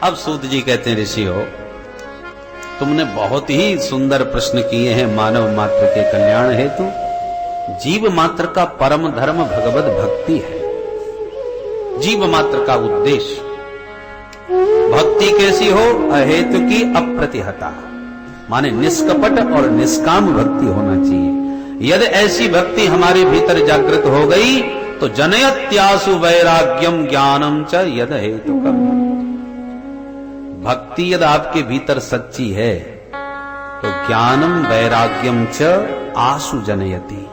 अब सूत जी कहते हैं, ऋषि हो, तुमने बहुत ही सुंदर प्रश्न किए हैं मानव मात्र के कल्याण हेतु। जीव मात्र का परम धर्म भगवत भक्ति है। जीव मात्र का उद्देश्य भक्ति कैसी हो? अहेतु की अप्रतिहता, माने निष्कपट और निष्काम भक्ति होना चाहिए। यदि ऐसी भक्ति हमारे भीतर जागृत हो गई तो जनयत्यासु वैराग्यम ज्ञानम च यद हेतुकम। भक्ति यदि आपके भीतर सच्ची है तो ज्ञानम वैराग्यम च आसु जनयति।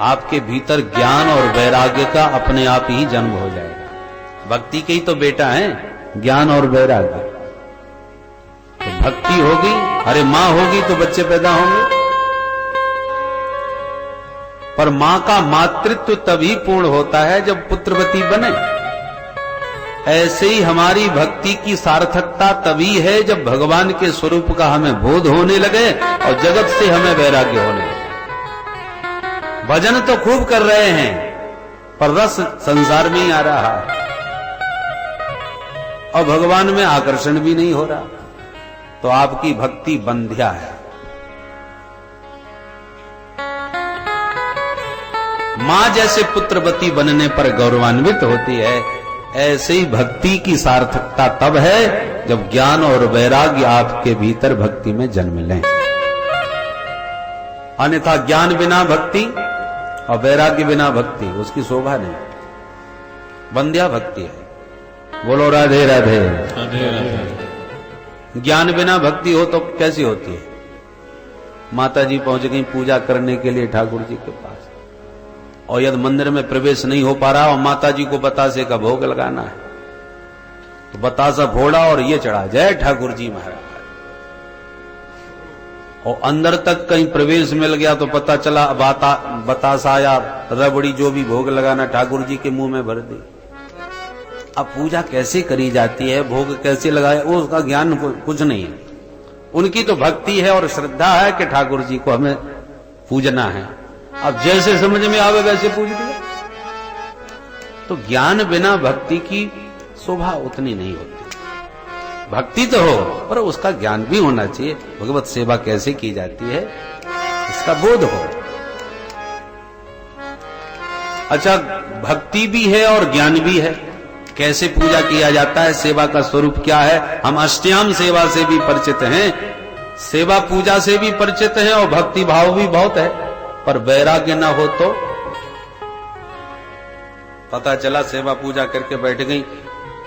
आपके भीतर ज्ञान और वैराग्य का अपने आप ही जन्म हो जाएगा। भक्ति के ही तो बेटा है ज्ञान और वैराग्य। तो भक्ति होगी, अरे मां होगी तो बच्चे पैदा होंगे, पर मां का मातृत्व तभी पूर्ण होता है जब पुत्रवती बने। ऐसे ही हमारी भक्ति की सार्थकता तभी है जब भगवान के स्वरूप का हमें बोध होने लगे और जगत से हमें वैराग्य होने लगे। भजन तो खूब कर रहे हैं पर रस संसार में ही आ रहा है और भगवान में आकर्षण भी नहीं हो रहा, तो आपकी भक्ति बंध्या है। मां जैसे पुत्रवती बनने पर गौरवान्वित होती है, ऐसे ही भक्ति की सार्थकता तब है जब ज्ञान और वैराग्य आपके भीतर भक्ति में जन्म लें। अन्यथा ज्ञान बिना भक्ति और वैराग्य बिना भक्ति, उसकी शोभा नहीं, बंध्या भक्ति है। बोलो राधे राधे। राधे राधे। ज्ञान बिना भक्ति हो तो कैसी होती है? माता जी पहुंच गई पूजा करने के लिए ठाकुर जी के पास, और यदि मंदिर में प्रवेश नहीं हो पा रहा और माता जी को बतासे का भोग लगाना है तो बतासा फोड़ा और ये चढ़ा, जय ठाकुर जी महाराज। और अंदर तक कहीं प्रवेश मिल गया तो पता चला बतासा या रबड़ी जो भी भोग लगाना ठाकुर जी के मुंह में भर दी। अब पूजा कैसे करी जाती है, भोग कैसे लगाए, वो उसका ज्ञान कुछ नहीं है। उनकी तो भक्ति है और श्रद्धा है कि ठाकुर जी को हमें पूजना है, अब जैसे समझ में आवे वैसे पूज दिया। तो ज्ञान बिना भक्ति की शोभा उतनी नहीं होती। भक्ति तो हो पर उसका ज्ञान भी होना चाहिए, भगवत सेवा कैसे की जाती है इसका बोध हो। अच्छा, भक्ति भी है और ज्ञान भी है। कैसे पूजा किया जाता है, सेवा का स्वरूप क्या है? हम अष्टयाम सेवा से भी परिचित हैं, सेवा पूजा से भी परिचित हैं और भक्ति भाव भी बहुत है, पर वैराग्य ना हो तो पता चला सेवा पूजा करके बैठ गई,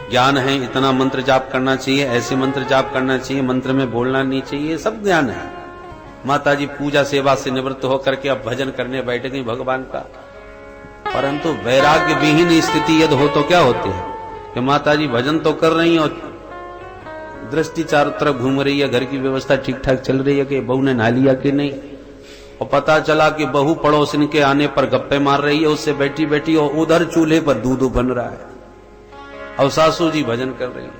ज्ञान है इतना मंत्र जाप करना चाहिए, ऐसे मंत्र जाप करना चाहिए, मंत्र में बोलना नहीं चाहिए, सब ज्ञान है। माता जी पूजा सेवा से निवृत्त होकर के अब भजन करने बैठ गई भगवान का, परंतु वैराग्य विहीन स्थिति यदि हो तो क्या होती है कि माता जी भजन तो कर रही और दृष्टि चारों तरफ घूम रही है, घर की व्यवस्था ठीक ठाक चल रही है कि बहू ने नहा लिया कि नहीं, और पता चला कि बहू पड़ोसन के आने पर गप्पे मार रही है उससे बैठी बैठी, और उधर चूल्हे पर दूध बन रहा है और सासू जी भजन कर रही है।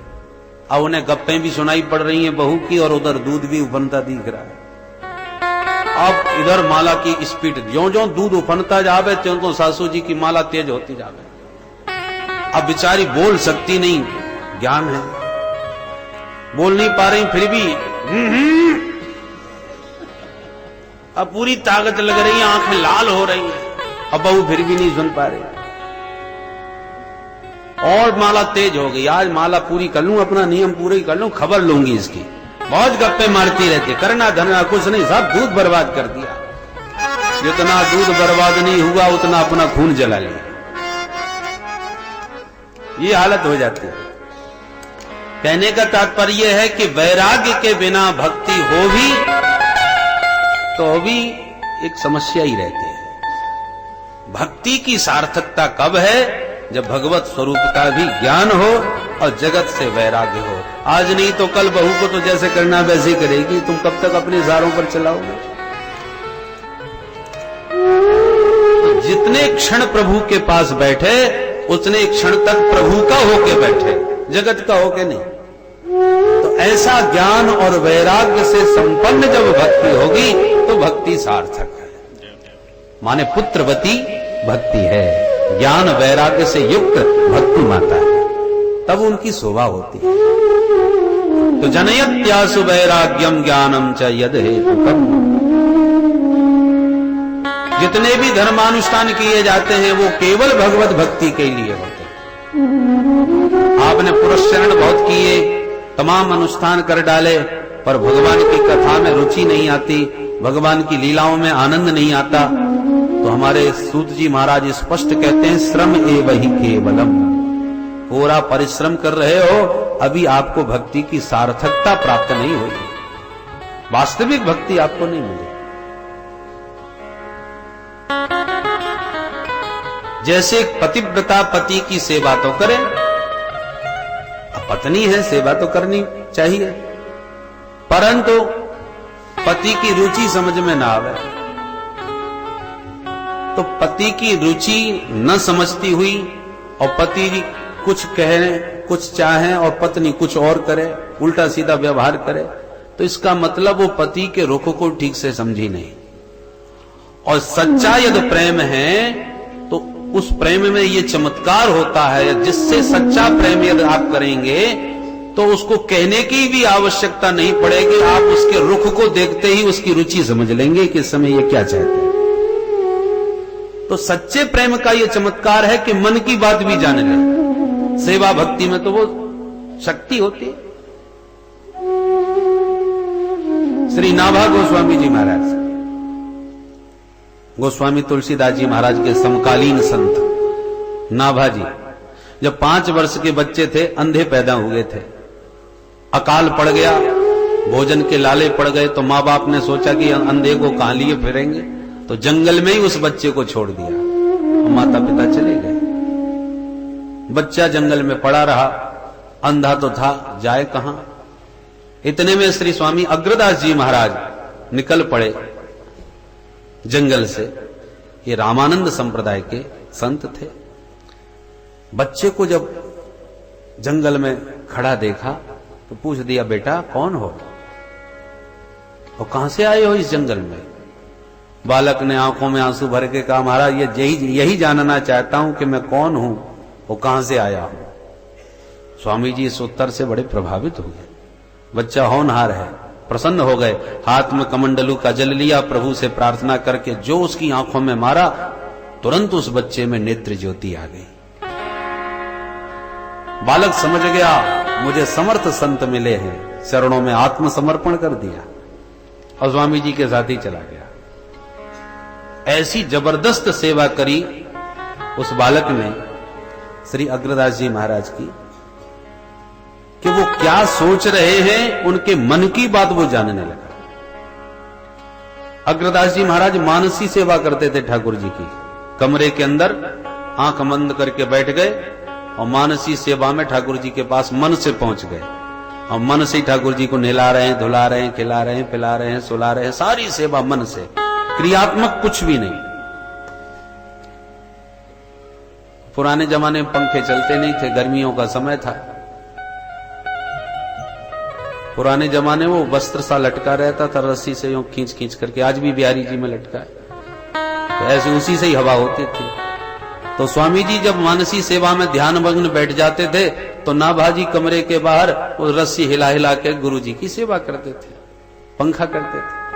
अब उन्हें गप्पे भी सुनाई पड़ रही हैं बहू की और उधर दूध भी उफनता दिख रहा है। अब इधर माला की स्पीड, ज्यों ज्यों दूध उफनता जावे त्यों तो सासू जी की माला तेज होती जावे। अब बेचारी बोल सकती नहीं, ज्ञान है, बोल नहीं पा रही, फिर भी अब पूरी ताकत लग रही है, आंखें लाल हो रही है, अब बहू फिर भी नहीं सुन पा रही और माला तेज हो गई। आज माला पूरी कर लूं, अपना नियम पूरी कर लूं, खबर लूंगी इसकी। बहुत गप्पे मारती रहती, करना धरना कुछ नहीं, सब दूध बर्बाद कर दिया। जितना दूध बर्बाद नहीं हुआ उतना अपना खून जला लिया, ये हालत हो जाती है। कहने का तात्पर्य है कि वैराग्य के बिना भक्ति हो भी तो भी एक समस्या ही रहती है। भक्ति की सार्थकता कब है? जब भगवत स्वरूप का भी ज्ञान हो और जगत से वैराग्य हो। आज नहीं तो कल बहू को तो जैसे करना वैसे ही करेगी, तुम कब तक अपने इशारों पर चलाओगे? तो जितने क्षण प्रभु के पास बैठे उतने क्षण तक प्रभु का होके बैठे, जगत का होके नहीं। तो ऐसा ज्ञान और वैराग्य से संपन्न जब भक्ति होगी तो भक्ति सार्थक है, माने पुत्रवती भक्ति है, ज्ञान वैराग्य से युक्त भक्ति माता है। तब उनकी शोभा होती है। तो जनयत्यासु वैराग्यम ज्ञानम च यद हेतुकम्। जितने भी धर्मानुष्ठान किए जाते हैं वो केवल भगवत भक्ति के लिए होते हैं। आपने पुरस्चरण बहुत किए, तमाम अनुष्ठान कर डाले, पर भगवान की कथा में रुचि नहीं आती, भगवान की लीलाओं में आनंद नहीं आता, तो हमारे सूत जी महाराज स्पष्ट कहते हैं श्रम एव ही केवलम। पूरा परिश्रम कर रहे हो, अभी आपको भक्ति की सार्थकता प्राप्त नहीं हुई, वास्तविक भक्ति आपको नहीं मिली। जैसे पतिव्रता पति की सेवा तो करे, अब पत्नी है सेवा तो करनी चाहिए, परंतु पति की रुचि समझ में ना आवे, तो पति की रुचि न समझती हुई और पति कुछ कहे कुछ चाहे और पत्नी कुछ और करे, उल्टा सीधा व्यवहार करे, तो इसका मतलब वो पति के रुख को ठीक से समझी नहीं। और सच्चा यदि प्रेम है तो उस प्रेम में ये चमत्कार होता है, जिससे सच्चा प्रेम यदि आप करेंगे तो उसको कहने की भी आवश्यकता नहीं पड़ेगी, आप उसके रुख को देखते ही उसकी रुचि समझ लेंगे कि इस समय ये क्या चाहते हैं। तो सच्चे प्रेम का ये चमत्कार है कि मन की बात भी जान ले। सेवा भक्ति में तो वो शक्ति होती है। श्री नाभा गोस्वामी जी महाराज, गोस्वामी तुलसीदास जी महाराज के समकालीन संत नाभा जी, जब 5 वर्ष के बच्चे थे अंधे पैदा हुए थे, अकाल पड़ गया, भोजन के लाले पड़ गए, तो माँ बाप ने सोचा कि अंधे को कहां लिए फिरेंगे, तो जंगल में ही उस बच्चे को छोड़ दिया और माता पिता चले गए। बच्चा जंगल में पड़ा रहा, अंधा तो था, जाए कहां। इतने में श्री स्वामी अग्रदास जी महाराज निकल पड़े जंगल से। ये रामानंद संप्रदाय के संत थे। बच्चे को जब जंगल में खड़ा देखा तो पूछ दिया, बेटा कौन हो और कहां से आए हो इस जंगल में? बालक ने आंखों में आंसू भर के कहा, महाराज ये यही जानना चाहता हूं कि मैं कौन हूं और कहां से आया हूं। स्वामी जी इस उत्तर से बड़े प्रभावित हुए। बच्चा होनहार है, प्रसन्न हो गए, हाथ में कमंडलू का जल लिया, प्रभु से प्रार्थना करके जो उसकी आंखों में मारा, तुरंत उस बच्चे में नेत्र ज्योति आ गई। बालक समझ गया मुझे समर्थ संत मिले हैं, चरणों में आत्मसमर्पण कर दिया और स्वामी जी के साथ ही चला गया। ऐसी जबरदस्त सेवा करी उस बालक ने श्री अग्रदास जी महाराज की कि वो क्या सोच रहे हैं, उनके मन की बात वो जानने लगा। अग्रदास जी महाराज मानसी सेवा करते थे ठाकुर जी की। कमरे के अंदर आंख बंद करके बैठ गए और मानसी सेवा में ठाकुर जी के पास मन से पहुंच गए और मन से ठाकुर जी को नहला रहे हैं, धुला रहे हैं, खिला रहे हैं, पिला रहे हैं, सुला रहे हैं, सारी सेवा मन से, क्रियात्मक कुछ भी नहीं। पुराने जमाने में पंखे चलते नहीं थे, गर्मियों का समय था। पुराने जमाने में वो वस्त्र सा लटका रहता था रस्सी से, यूं खींच खींच करके, आज भी बिहारी जी में लटका है, तो ऐसे उसी से ही हवा होती थी। तो स्वामी जी जब मानसी सेवा में ध्यानमग्न बैठ जाते थे तो नाभाजी कमरे के बाहर वो रस्सी हिला हिला के गुरु जी की सेवा करते थे, पंखा करते थे।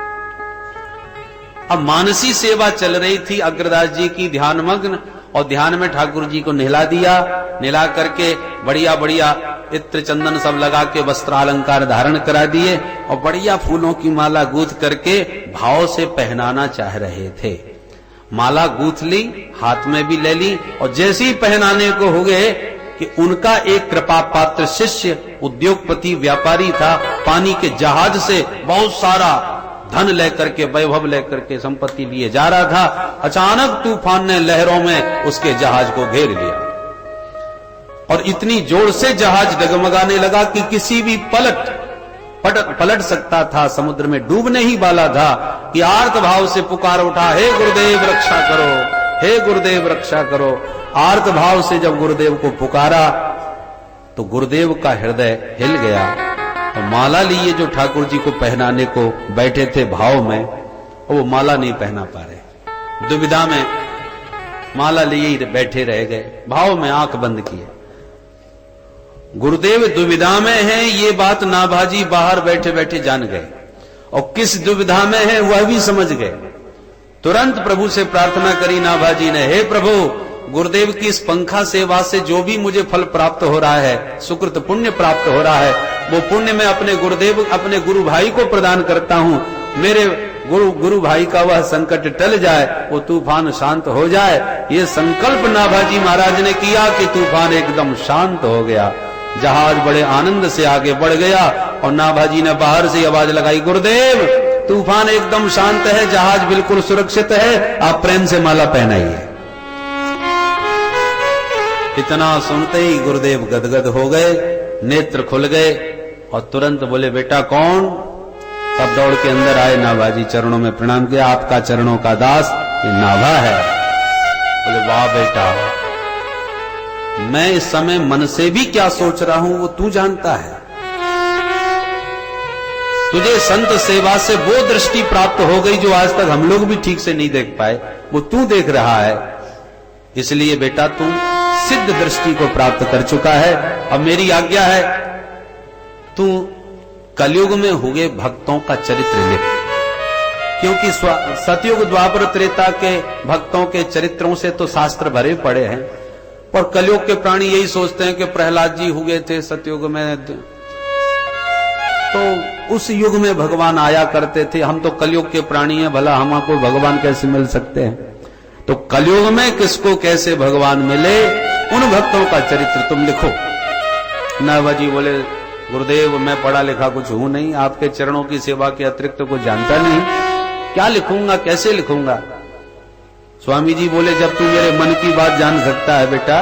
अब मानसी सेवा चल रही थी अग्रदास जी की ध्यानमग्न, और ध्यान में ठाकुर जी को नहला दिया, नहला करके बढ़िया बढ़िया इत्र चंदन सब लगा के वस्त्रालंकार धारण करा दिए और बढ़िया फूलों की माला गूंथ करके भाव से पहनाना चाह रहे थे। माला गूंथ ली, हाथ में भी ले ली, और जैसे ही पहनाने को हो गए कि उनका एक कृपा पात्र शिष्य उद्योगपति व्यापारी था, पानी के जहाज से बहुत सारा धन लेकर के, वैभव लेकर के, संपत्ति लिए जा रहा था। अचानक तूफान ने लहरों में उसके जहाज को घेर लिया और इतनी जोर से जहाज डगमगाने लगा कि किसी भी पलट सकता था, समुद्र में डूबने ही वाला था कि आर्त भाव से पुकार उठा, हे गुरुदेव रक्षा करो, हे गुरुदेव रक्षा करो। आर्त भाव से जब गुरुदेव को पुकारा तो गुरुदेव का हृदय हिल गया और माला लिए जो ठाकुर जी को पहनाने को बैठे थे भाव में, वो माला नहीं पहना पा रहे, दुविधा में माला लिए ही बैठे रह गए, भाव में आंख बंद किए। गुरुदेव दुविधा में हैं, ये बात नाभाजी बाहर बैठे बैठे जान गए, और किस दुविधा में है वह भी समझ गए। तुरंत प्रभु से प्रार्थना करी नाभाजी ने, हे प्रभु, गुरुदेव की इस पंखा सेवा से जो भी मुझे फल प्राप्त हो रहा है, सुकृत पुण्य प्राप्त हो रहा है, वो पुण्य मैं अपने गुरुदेव, अपने गुरु भाई को प्रदान करता हूं। मेरे गुरु भाई का वह संकट टल जाए, वो तूफान शांत हो जाए। ये संकल्प नाभाजी महाराज ने किया कि तूफान एकदम शांत हो गया। जहाज बड़े आनंद से आगे बढ़ गया और नाभाजी ने बाहर से आवाज लगाई, गुरुदेव, तूफान एकदम शांत है, जहाज बिल्कुल सुरक्षित है, आप प्रेम से माला पहनाइए। इतना सुनते ही गुरुदेव गदगद हो गए, नेत्र खुल गए और तुरंत बोले, बेटा कौन? तब दौड़ के अंदर आए नाभाजी, चरणों में प्रणाम किया, आपका चरणों का दास ये नाभा है। बोले, वाह बेटा, मैं इस समय मन से भी क्या सोच रहा हूं वो तू जानता है। तुझे संत सेवा से वो दृष्टि प्राप्त हो गई जो आज तक हम लोग भी ठीक से नहीं देख पाए, वो तू देख रहा है। इसलिए बेटा तू सिद्ध दृष्टि को प्राप्त कर चुका है। अब मेरी आज्ञा है, तू कलयुग में हुए भक्तों का चरित्र लिख, क्योंकि सतयुग द्वापर त्रेता के भक्तों के चरित्रों से तो शास्त्र भरे पड़े हैं, और कलयुग के प्राणी यही सोचते हैं कि प्रहलाद जी हुए थे सतयुग में, तो उस युग में भगवान आया करते थे। हम तो कलयुग के प्राणी हैं, भला हमको भगवान कैसे मिल सकते हैं? तो कलयुग में किसको कैसे भगवान मिले, उन भक्तों का चरित्र तुम लिखो। नाभाजी बोले, गुरुदेव, मैं पढ़ा लिखा कुछ हूं नहीं, आपके चरणों की सेवा के अतिरिक्त तो कुछ जानता नहीं, क्या लिखूंगा, कैसे लिखूंगा? स्वामी जी बोले, जब तू मेरे मन की बात जान सकता है बेटा,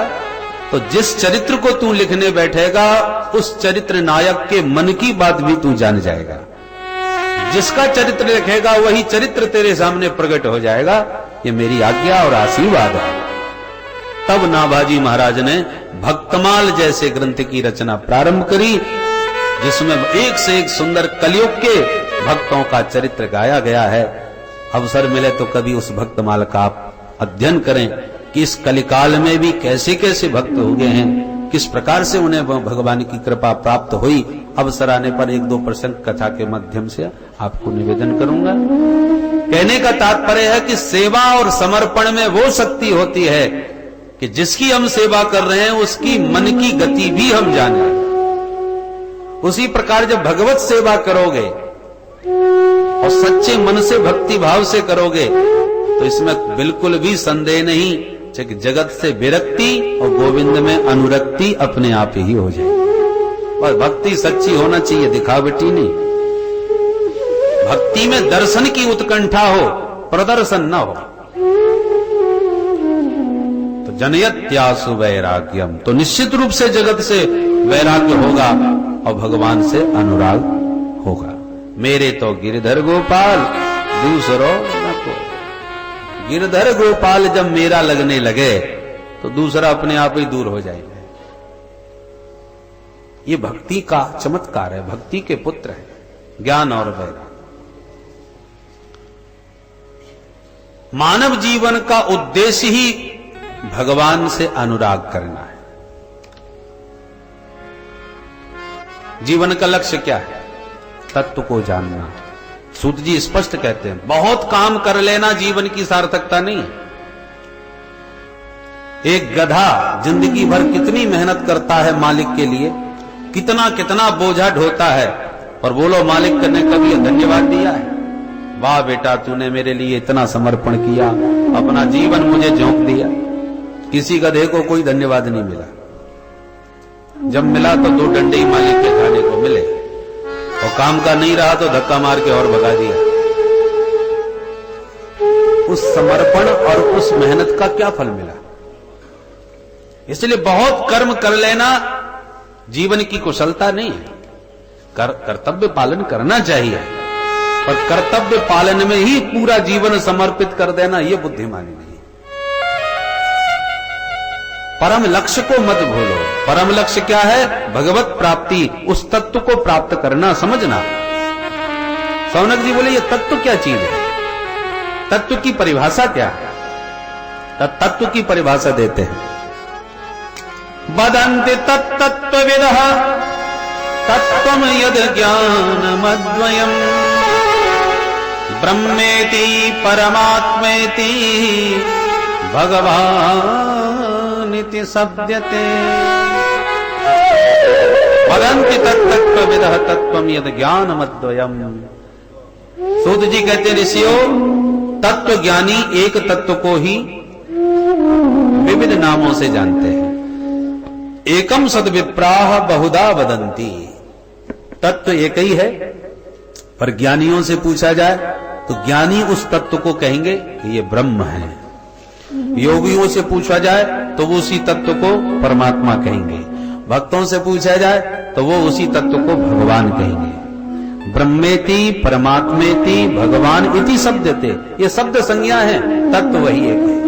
तो जिस चरित्र को तू लिखने बैठेगा उस चरित्र नायक के मन की बात भी तू जान जाएगा। जिसका चरित्र लिखेगा वही चरित्र तेरे सामने प्रकट हो जाएगा। ये मेरी आज्ञा और आशीर्वाद है। तब नाभाजी महाराज ने भक्तमाल जैसे ग्रंथ की रचना प्रारंभ करी, जिसमें एक से एक सुंदर कलयुग के भक्तों का चरित्र गाया गया है। अवसर मिले तो कभी उस भक्तमाल का आप अध्ययन करें कि इस कलिकाल में भी कैसे कैसे भक्त हो गए हैं, किस प्रकार से उन्हें भगवान की कृपा प्राप्त हुई। अवसर आने पर एक दो प्रसंग कथा के माध्यम से आपको निवेदन करूंगा। कहने का तात्पर्य है कि सेवा और समर्पण में वो शक्ति होती है कि जिसकी हम सेवा कर रहे हैं उसकी मन की गति भी हम जाने। उसी प्रकार जब भगवत सेवा करोगे और सच्चे मन से भक्ति भाव से करोगे तो इसमें बिल्कुल भी संदेह नहीं कि जगत से विरक्ति और गोविंद में अनुरक्ति अपने आप ही हो जाए। और भक्ति सच्ची होना चाहिए, दिखावटी नहीं। भक्ति में दर्शन की उत्कंठा हो, प्रदर्शन न हो। तो जनयत्यासु वैराग्यम, तो निश्चित रूप से जगत से वैराग्य होगा और भगवान से अनुराग होगा। मेरे तो गिरधर गोपाल दूसरों न को। गिरधर गोपाल जब मेरा लगने लगे तो दूसरा अपने आप ही दूर हो जाएगा। ये भक्ति का चमत्कार है, भक्ति के पुत्र है ज्ञान और वैराग्य। मानव जीवन का उद्देश्य ही भगवान से अनुराग करना है। जीवन का लक्ष्य क्या है? तत्व को जानना। सूत जी स्पष्ट कहते हैं, बहुत काम कर लेना जीवन की सार्थकता नहीं है। एक गधा जिंदगी भर कितनी मेहनत करता है मालिक के लिए, कितना कितना बोझा ढोता है, और बोलो मालिक ने कभी धन्यवाद दिया है? वाह बेटा, तूने मेरे लिए इतना समर्पण किया, अपना जीवन मुझे झोंक दिया। किसी गधे को कोई धन्यवाद नहीं मिला। जब मिला तो दो डंडे ही मालिक के खाने को मिले, और काम का नहीं रहा तो धक्का मार के और भगा दिया। उस समर्पण और उस मेहनत का क्या फल मिला? इसलिए बहुत कर्म कर लेना जीवन की कुशलता नहीं है। कर्तव्य पालन करना चाहिए, पर कर्तव्य पालन में ही पूरा जीवन समर्पित कर देना यह बुद्धिमानी नहीं। परम लक्ष्य को मत भूलो। परम लक्ष्य क्या है? भगवत प्राप्ति, उस तत्व को प्राप्त करना, समझना। सौनक जी बोले, ये तत्व क्या चीज है? तत्व की परिभाषा क्या है? तत्व की परिभाषा देते हैं। वदन्ति तत्तत्त्वविदः तत्त्वं यद् ज्ञानमद्वयम् ब्रह्मेति परमात्मेति भगवानिति शब्दते। वदन्ति तत्तत्त्वविदः तत्त्वं यद् ज्ञानमद्वयम्। सूत जी कहते ऋषियों, तत्व ज्ञानी एक तत्व को ही विविध नामों से जानते हैं। एकम सद्विप्राह बहुधा वदन्ति। तत्व एक ही है, पर ज्ञानियों से पूछा जाए तो ज्ञानी उस तत्व को कहेंगे कि ये ब्रह्म है। योगियों से पूछा जाए तो वो उसी तत्व को परमात्मा कहेंगे। भक्तों से पूछा जाए तो वो उसी तत्व को भगवान कहेंगे। ब्रह्मेति परमात्मेति भगवान इति शब्दते, ये शब्द संज्ञा है, तत्व वही एक है।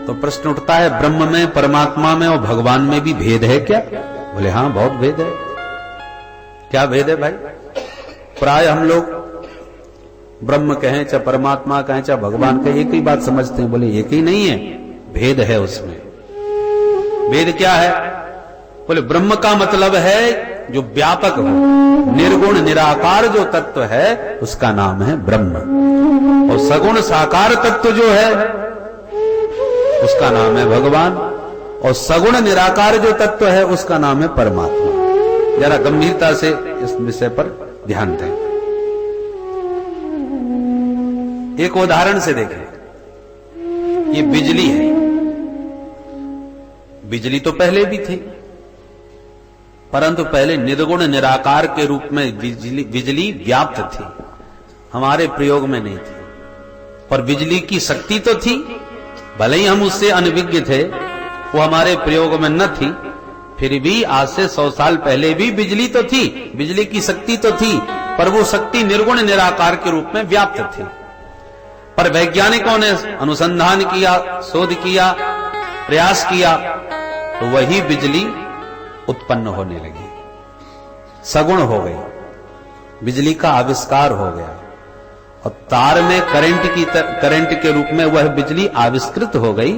तो प्रश्न उठता है, ब्रह्म में, परमात्मा में और भगवान में भी भेद है क्या? बोले हाँ, बहुत भेद है। क्या भेद है भाई? प्राय हम लोग ब्रह्म कहें चाहे परमात्मा कहें चाहे भगवान कहें, एक ही बात समझते हैं। बोले एक ही नहीं है, भेद है उसमें। भेद क्या है? बोले ब्रह्म का मतलब है जो व्यापक हो, निर्गुण निराकार जो तत्व है उसका नाम है ब्रह्म। और सगुण साकार तत्व जो है उसका नाम है भगवान। और सगुण निराकार जो तत्व है उसका नाम है परमात्मा। जरा गंभीरता से इस विषय पर ध्यान दें। एक उदाहरण से देखें, ये बिजली है। बिजली तो पहले भी थी, परंतु पहले निर्गुण निराकार के रूप में बिजली व्याप्त थी, हमारे प्रयोग में नहीं थी। पर बिजली की शक्ति तो थी, भले ही हम उससे अनभिज्ञ थे, वो हमारे प्रयोग में न थी, फिर भी आज से 100 साल पहले भी बिजली तो थी, बिजली की शक्ति तो थी, पर वो शक्ति निर्गुण निराकार के रूप में व्याप्त थी। पर वैज्ञानिकों ने अनुसंधान किया, शोध किया, प्रयास किया, तो वही बिजली उत्पन्न होने लगी, सगुण हो गई, बिजली का आविष्कार हो गया। और तार में करंट के रूप में वह बिजली आविष्कृत हो गई।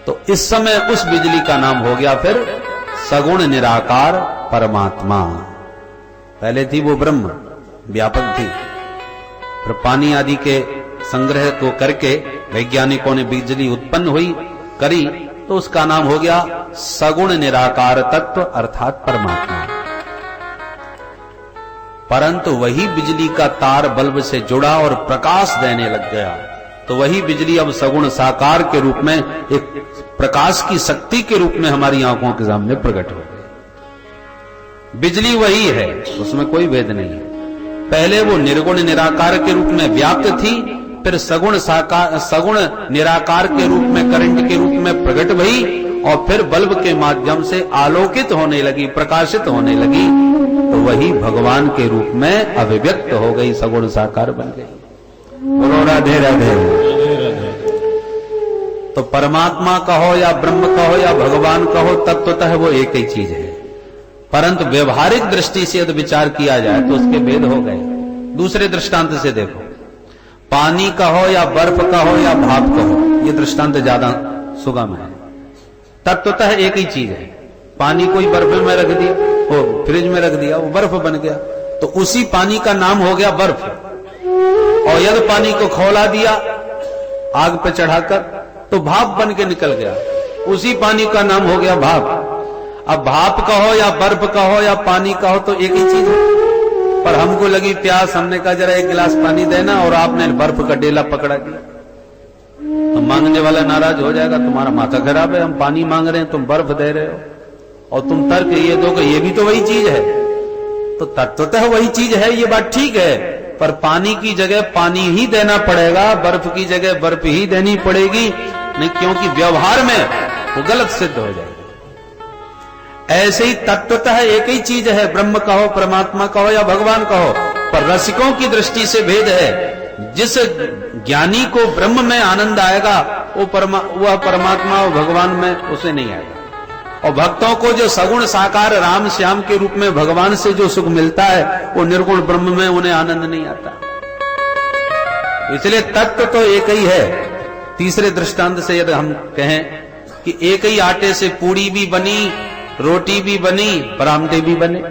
तो इस समय उस बिजली का नाम हो गया फिर सगुण निराकार परमात्मा। पहले थी वो ब्रह्म, व्यापक थी। फिर पानी आदि के संग्रह को करके वैज्ञानिकों ने बिजली उत्पन्न हुई करी, तो उसका नाम हो गया सगुण निराकार तत्व अर्थात परमात्मा। परंतु वही बिजली का तार बल्ब से जुड़ा और प्रकाश देने लग गया, तो वही बिजली अब सगुण साकार के रूप में, एक प्रकाश की शक्ति के रूप में हमारी आंखों के सामने प्रकट हो गई। बिजली वही है, उसमें कोई भेद नहीं है। पहले वो निर्गुण निराकार के रूप में व्याप्त थी, फिर सगुण निराकार के रूप में, करंट के रूप में प्रकट हुई, और फिर बल्ब के माध्यम से आलोकित होने लगी, प्रकाशित होने लगी, तो वही भगवान के रूप में अभिव्यक्त हो गई, सगुण साकार बन गई। राधे राधे। तो परमात्मा कहो या ब्रह्म कहो या भगवान कहो, तत्वतः वो एक ही चीज है। परंतु व्यवहारिक दृष्टि से यदि विचार किया जाए तो उसके भेद हो गए। दूसरे दृष्टांत से देखो, पानी कहो या बर्फ कहो या भाप कहो, ये दृष्टांत ज्यादा सुगम है। तत्वतः एक ही चीज है। पानी कोई बर्फ में रख दिया, वो फ्रिज में रख दिया, वो बर्फ बन गया, तो उसी पानी का नाम हो गया बर्फ। और यदि पानी को खौला दिया आग पे चढ़ाकर, तो भाप बन के निकल गया, उसी पानी का नाम हो गया भाप। अब भाप कहो या बर्फ कहो या पानी कहो, तो एक ही चीज है। पर हमको लगी प्यास, हमने कहा जरा एक गिलास पानी देना, और आपने बर्फ का डेला पकड़ा दिया, तो मांगने वाला नाराज हो जाएगा, तुम्हारा माथा खराब है, हम पानी मांग रहे हैं, तुम बर्फ दे रहे हो, और तुम तर्क ये दो कि ये भी तो वही चीज है। तो तत्वतः वही चीज है, ये बात ठीक है, पर पानी की जगह पानी ही देना पड़ेगा, बर्फ की जगह बर्फ ही देनी पड़ेगी, नहीं, क्योंकि व्यवहार में वो गलत सिद्ध हो जाएगा। ऐसे ही तत्वतः एक ही चीज है, ब्रह्म कहो, परमात्मा कहो या भगवान कहो, पर रसिकों की दृष्टि से भेद है। जिस ज्ञानी को ब्रह्म में आनंद आएगा, वह परमात्मा और भगवान में उसे नहीं आएगा। और भक्तों को जो सगुण साकार राम श्याम के रूप में भगवान से जो सुख मिलता है, वो निर्गुण ब्रह्म में उन्हें आनंद नहीं आता। इसलिए तत्व तो एक ही है। तीसरे दृष्टांत से यदि हम कहें कि एक ही आटे से पूड़ी भी बनी, रोटी भी बनी, परांठे भी बने।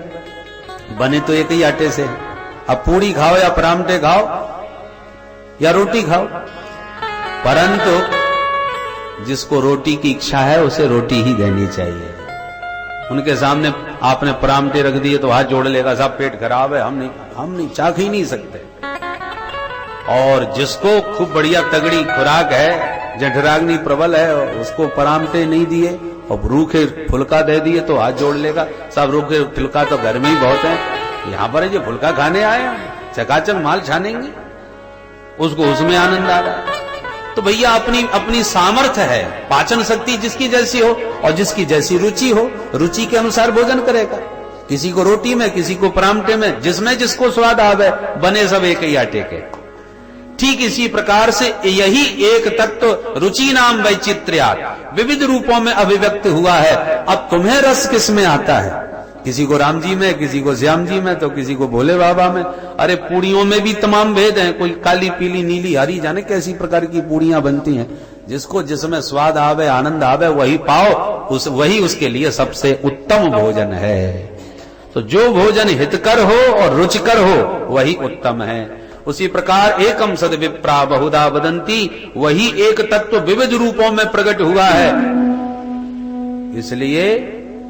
बने तो एक ही आटे से। अब पूड़ी खाओ या परांठे खाओ या रोटी खाओ, परंतु जिसको रोटी की इच्छा है उसे रोटी ही देनी चाहिए। उनके सामने आपने परांठे रख दिए तो हाथ जोड़ लेगा, साहब पेट खराब है, हम नहीं चाख ही नहीं सकते। और जिसको खूब बढ़िया तगड़ी खुराक है, जठराग्नि प्रबल है, उसको परांठे नहीं दिए और रूखे फुल्का दे दिए तो हाथ जोड़ लेगा, साहब रूखे फुल्का तो घर में ही बहुत है, यहां पर जो फुल्का खाने आए चकाचक माल छानेंगे, उसको उसमें आनंद आ रहा है। तो भैया अपनी अपनी सामर्थ्य है, पाचन शक्ति जिसकी जैसी हो और जिसकी जैसी रुचि हो, रुचि के अनुसार भोजन करेगा। किसी को रोटी में, किसी को परांठे में, जिसमें जिसको स्वाद आवे, बने सब एक ही आटे के। ठीक इसी प्रकार से यही एक तत्व रुचि नाम वैचित्र्यात् विविध रूपों में अभिव्यक्त हुआ है। अब तुम्हें रस किस में आता है? किसी को राम जी में, किसी को श्याम जी में, तो किसी को भोले बाबा में। अरे पूड़ियों में भी तमाम भेद हैं, कोई काली पीली नीली हरी, जाने कैसी प्रकार की पूड़ियां बनती हैं। जिसको जिसमें स्वाद आवे, आनंद आवे, वही पाओ, वही उसके लिए सबसे उत्तम भोजन है। तो जो भोजन हितकर हो और रुचिकर हो वही उत्तम है। उसी प्रकार एकम सद विप्रा बहुधा वदंती, वही एक तत्व विविध रूपों में प्रकट हुआ है। इसलिए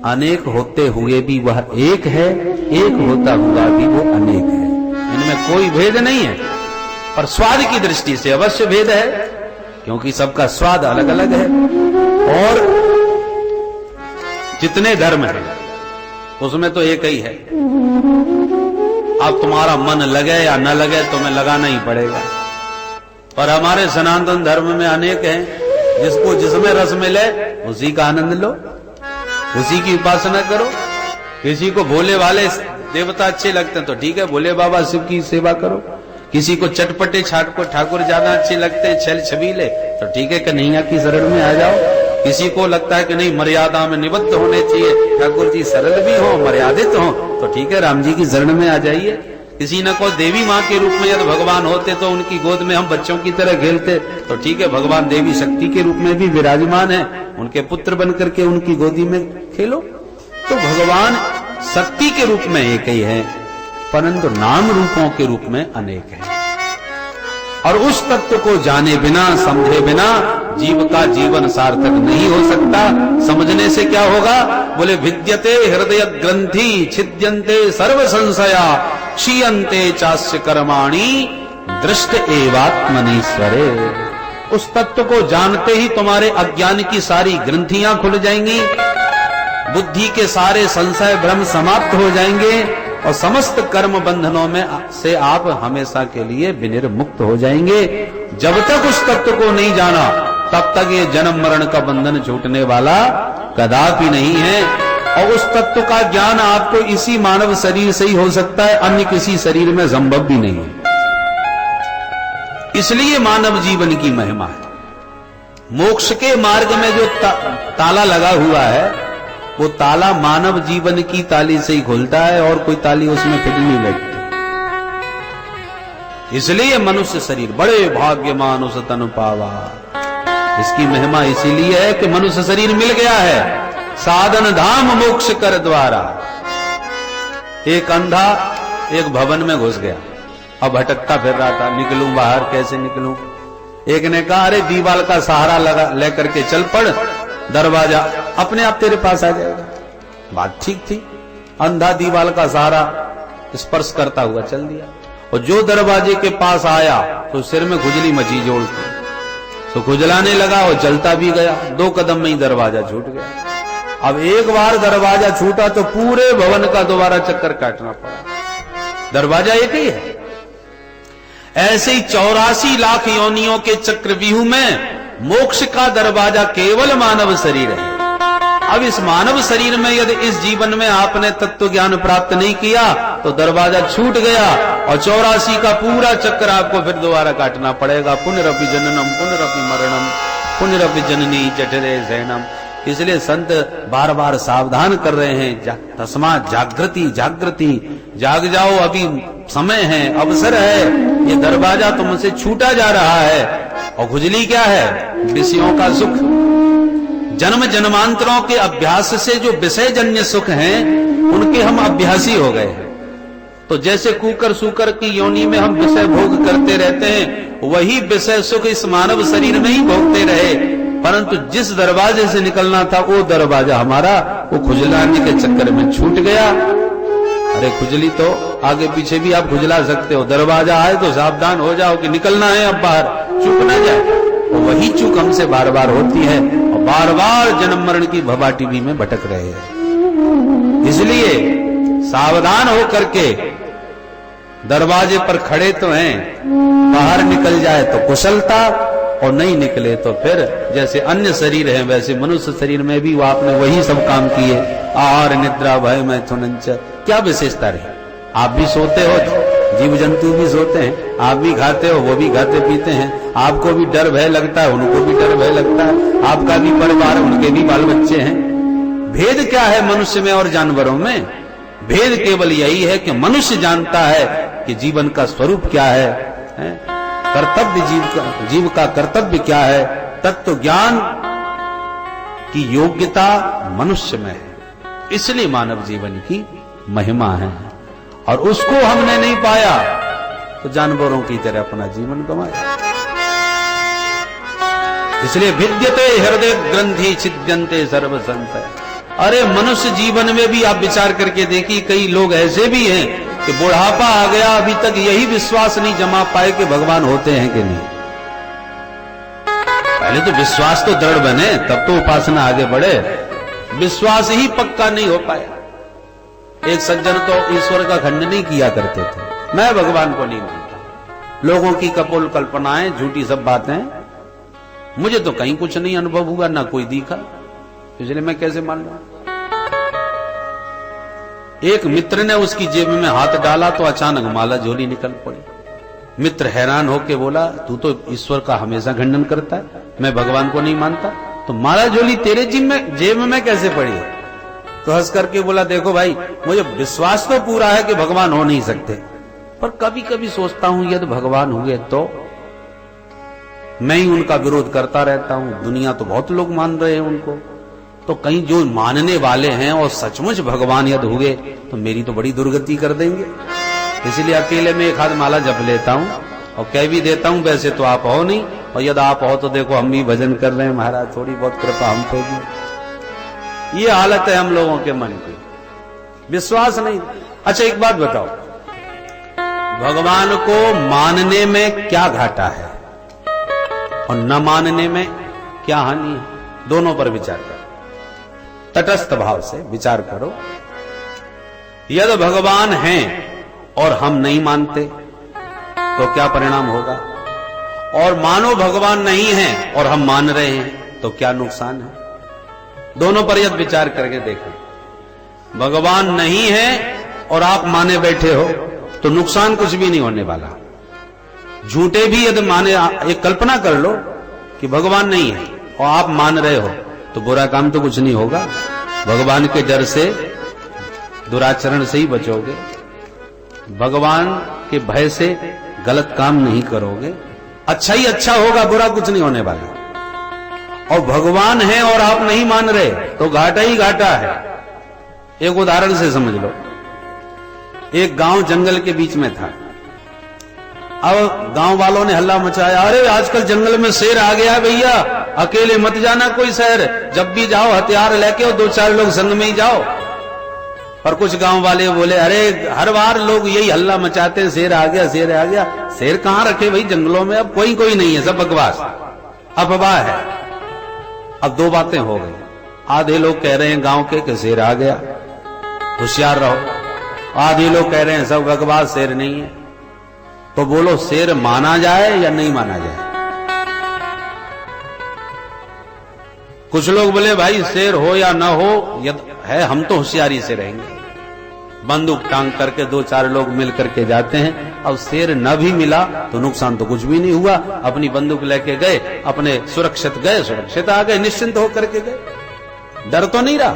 अनेक होते हुए भी वह एक है, एक होता हुआ भी वो अनेक है। इनमें कोई भेद नहीं है, पर स्वाद की दृष्टि से अवश्य भेद है, क्योंकि सबका स्वाद अलग अलग है। और जितने धर्म हैं उसमें तो एक ही है। अब तुम्हारा मन लगे या न लगे, तुम्हें लगाना ही पड़ेगा। पर हमारे सनातन धर्म में अनेक हैं, जिसको जिसमें रस मिले उसी का आनंद लो, उसी की उपासना करो। किसी को भोले वाले देवता अच्छे लगते हैं तो ठीक है, भोले बाबा शिव की सेवा करो। किसी को चटपटे छाटको ठाकुर ज्यादा अच्छे लगते हैं, छल छबीले, तो ठीक है कन्हैया की शरण में आ जाओ। किसी को लगता है कि नहीं मर्यादा में निबद्ध होने चाहिए, ठाकुर जी सरल भी हो, मर्यादित हो, तो ठीक है राम जी की शरण में आ जाइए। किसी न को देवी माँ के रूप में यदि भगवान होते तो उनकी गोद में हम बच्चों की तरह खेलते, तो ठीक है भगवान देवी शक्ति के रूप में भी विराजमान है, उनके पुत्र बन करके उनकी गोदी में खेलो। तो भगवान शक्ति के रूप में एक ही है, परंतु नाम रूपों के रूप में अनेक है। और उस तत्व को जाने बिना, समझे बिना जीव का जीवन सार्थक नहीं हो सकता। समझने से क्या होगा? बोले भिद्यते हृदय ग्रंथि छिद्यन्ते सर्व संशया क्षीयन्ते चास्य कर्माणि दृष्ट एवात्मनीश्वरे। उस तत्व को जानते ही तुम्हारे अज्ञान की सारी ग्रंथियां खुल जाएंगी, बुद्धि के सारे संशय भ्रम समाप्त हो जाएंगे और समस्त कर्म बंधनों में से आप हमेशा के लिए विनिर्मुक्त हो जाएंगे। जब तक उस तत्व को नहीं जाना तब तक ये जन्म मरण का बंधन छूटने वाला कदापि नहीं है। और उस तत्व का ज्ञान आपको इसी मानव शरीर से ही हो सकता है, अन्य किसी शरीर में संभव भी नहीं है। इसलिए मानव जीवन की महिमा है। मोक्ष के मार्ग में जो ताला लगा हुआ है, वो ताला मानव जीवन की ताली से ही खुलता है और कोई ताली उसमें फिट नहीं बैठती। इसलिए मनुष्य शरीर बड़े भाग्यमान उस तनु पावा। इसकी महिमा इसीलिए है कि मनुष्य शरीर मिल गया है साधन धाम मोक्ष कर द्वारा। एक अंधा एक भवन में घुस गया, अब भटकता फिर रहा था, निकलूं बाहर कैसे निकलूं। एक ने कहा अरे दीवाल का सहारा लगा लेकर के चल पड़, दरवाजा अपने आप तेरे पास आ जाएगा। बात ठीक थी, अंधा दीवाल का सहारा स्पर्श करता हुआ चल दिया, और जो दरवाजे के पास आया तो सिर में खुजली मची जोड़ के, तो खुजलाने लगा और चलता भी गया। 2 कदम में ही दरवाजा छूट गया। अब एक बार दरवाजा छूटा तो पूरे भवन का दोबारा चक्कर काटना पड़ा। दरवाजा एक ही है। ऐसे ही 84 लाख योनियों के चक्रव्यूह में मोक्ष का दरवाजा केवल मानव शरीर है। अब इस मानव शरीर में यदि इस जीवन में आपने तत्व ज्ञान प्राप्त नहीं किया तो दरवाजा छूट गया और 84 का पूरा चक्कर आपको फिर दोबारा काटना पड़ेगा। पुनरपि जननम पुनरपि मरणम पुनरपि जननी जठरे शयनम। इसलिए संत बार बार सावधान कर रहे हैं, तस्मात् जागृति जागृति, जाग जाओ, अभी समय है, अवसर है। ये दरवाजा तुमसे छूटा जा रहा है। और खुजली क्या है? विषयों का सुख। जन्म जन्मांतरों के अभ्यास से जो विषय जन्य सुख हैं उनके हम अभ्यासी हो गए हैं। तो जैसे कुकर सूकर की योनि में हम विषय भोग करते रहते हैं, वही विषय सुख इस मानव शरीर में ही भोगते रहे, परंतु जिस दरवाजे से निकलना था वो दरवाजा हमारा वो खुजलाने के चक्कर में छूट गया। अरे खुजली तो आगे पीछे भी आप खुजला सकते हो, दरवाजा आए तो सावधान हो जाओ कि निकलना है अब बाहर, चूक ना जाए। तो वही चूक हमसे बार बार होती है और बार बार जन्म मरण की भवाटिबी में भटक रहे हैं। इसलिए सावधान होकर के दरवाजे पर खड़े तो हैं, बाहर निकल जाए तो कुशलता और नहीं निकले तो फिर जैसे अन्य शरीर है वैसे मनुष्य शरीर में भी वो आपने वही सब काम किए, आहार निद्रा भय मैथुनंच, क्या विशेषता रही? आप भी सोते हो, जीव जंतु भी सोते हैं, आप भी खाते हो, वो भी खाते पीते हैं, आपको भी डर भय लगता है, उनको भी डर भय लगता है, आपका भी परिवार, उनके भी बाल बच्चे हैं। भेद क्या है मनुष्य में और जानवरों में? भेद केवल यही है कि मनुष्य जानता है कि जीवन का स्वरूप क्या है, कर्तव्य जीव का कर्तव्य क्या है, तत्व ज्ञान की योग्यता मनुष्य में है। इसलिए मानव जीवन की महिमा है और उसको हमने नहीं पाया तो जानवरों की तरह अपना जीवन गंवाया। इसलिए विद्यते हृदय ग्रंथि छिद्यन्ते सर्व संशय। अरे मनुष्य जीवन में भी आप विचार करके देखिए, कई लोग ऐसे भी हैं कि बुढ़ापा आ गया अभी तक यही विश्वास नहीं जमा पाए कि भगवान होते हैं कि नहीं। पहले तो विश्वास तो दृढ़ बने तब तो उपासना आगे बढ़े, विश्वास ही पक्का नहीं हो पाया। एक सज्जन तो ईश्वर का खंडन नहीं किया करते थे, मैं भगवान को नहीं मानता, लोगों की कपोल कल्पनाएं, झूठी सब बातें, मुझे तो कहीं कुछ नहीं अनुभव हुआ, ना कोई दिखा, इसलिए मैं कैसे मान लूं। एक मित्र ने उसकी जेब में हाथ डाला तो अचानक माला झोली निकल पड़ी। मित्र हैरान होके बोला, तू तो ईश्वर का हमेशा खंडन करता है, मैं भगवान को नहीं मानता, तो माला झोली तेरे जेब में कैसे पड़ी? तो हंस करके बोला, देखो भाई, मुझे विश्वास तो पूरा है कि भगवान हो नहीं सकते, पर कभी कभी सोचता हूं यदि भगवान हुए तो मैं ही उनका विरोध करता रहता हूं, दुनिया तो बहुत लोग मान रहे हैं उनको, तो कहीं जो मानने वाले हैं और सचमुच भगवान यदि हुए तो मेरी तो बड़ी दुर्गति कर देंगे। इसलिए अकेले में एक हाथ माला जप लेता हूं और कह भी देता हूं वैसे तो आप हो नहीं, और यदि आप हो तो देखो हम भी भजन कर रहे हैं महाराज, थोड़ी बहुत कृपा हम पे भी। ये हालत है हम लोगों के मन की, विश्वास नहीं। अच्छा एक बात बताओ, भगवान को मानने में क्या घाटा है और न मानने में क्या हानि है? दोनों पर विचार करो, तटस्थ भाव से विचार करो। यदि भगवान हैं और हम नहीं मानते तो क्या परिणाम होगा, और मानो भगवान नहीं है और हम मान रहे हैं तो क्या नुकसान है? दोनों पर यदि विचार करके देखें। भगवान नहीं है और आप माने बैठे हो तो नुकसान कुछ भी नहीं होने वाला। झूठे भी यदि माने, एक कल्पना कर लो कि भगवान नहीं है और आप मान रहे हो तो बुरा काम तो कुछ नहीं होगा। भगवान के डर से, दुराचरण से ही बचोगे, भगवान के भय से गलत काम नहीं करोगे, अच्छा ही अच्छा होगा, बुरा कुछ नहीं होने वाला। और भगवान है और आप नहीं मान रहे तो घाटा ही घाटा है। एक उदाहरण से समझ लो, एक गांव जंगल के बीच में था। अब गांव वालों ने हल्ला मचाया, अरे आजकल जंगल में शेर आ गया भैया, अकेले मत जाना कोई शहर, जब भी जाओ हथियार लेके और 2-4 लोग संग में ही जाओ। और कुछ गांव वाले बोले, अरे हर बार लोग यही हल्ला मचाते हैं, शेर आ गया, शेर आ गया। शेर कहां रखे भाई जंगलों में, अब कोई नहीं है, सब बकवास अफवाह है। अब दो बातें हो गई, आधे लोग कह रहे हैं गांव के कि शेर आ गया, होशियार रहो, आधे लोग कह रहे हैं सब बकवास, शेर नहीं है। तो बोलो शेर माना जाए या नहीं माना जाए? कुछ लोग बोले भाई शेर हो या ना हो, यदि है हम तो होशियारी से रहेंगे। बंदूक टांग करके 2-4 लोग मिल करके जाते हैं। अब शेर न भी मिला तो नुकसान तो कुछ भी नहीं हुआ, अपनी बंदूक लेके गए, अपने सुरक्षित गए, सुरक्षित आ गए, निश्चिंत होकर के गए, डर तो नहीं रहा।